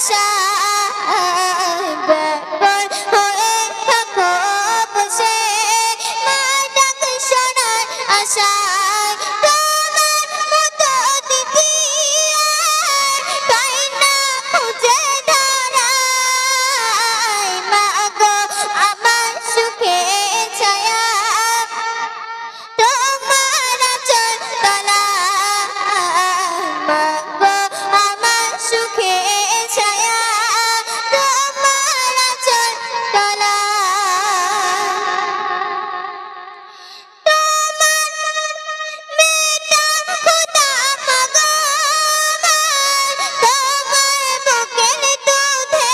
আশায় ব্যাকুল হয়ে থাকো বসে মা ডাক শোনার আশায় তোমার মতো দিদি আর পাই না খুঁজে ধরায় মা গো আমার সুখে ছায়া তোমার আঁচল তলায় মা গো আমার সুখে ছায়া তোমার আঁচল তলায় তোমার মেয়েটা খোদা মাগো আমার তোমার বুকের দুধে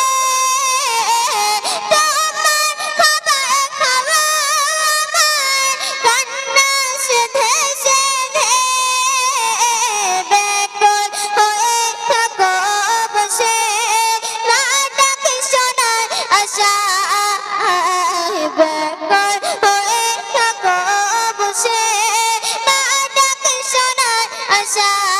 তোমার খাবার খাওয়া আমার কান্না সেধে সেধে ব্যাকুল হয়ে থাকো বসে মা ডাক শোনার আশায় ব্যাকুল হয়ে থাকো বসে মা ডাক শোনার আশায়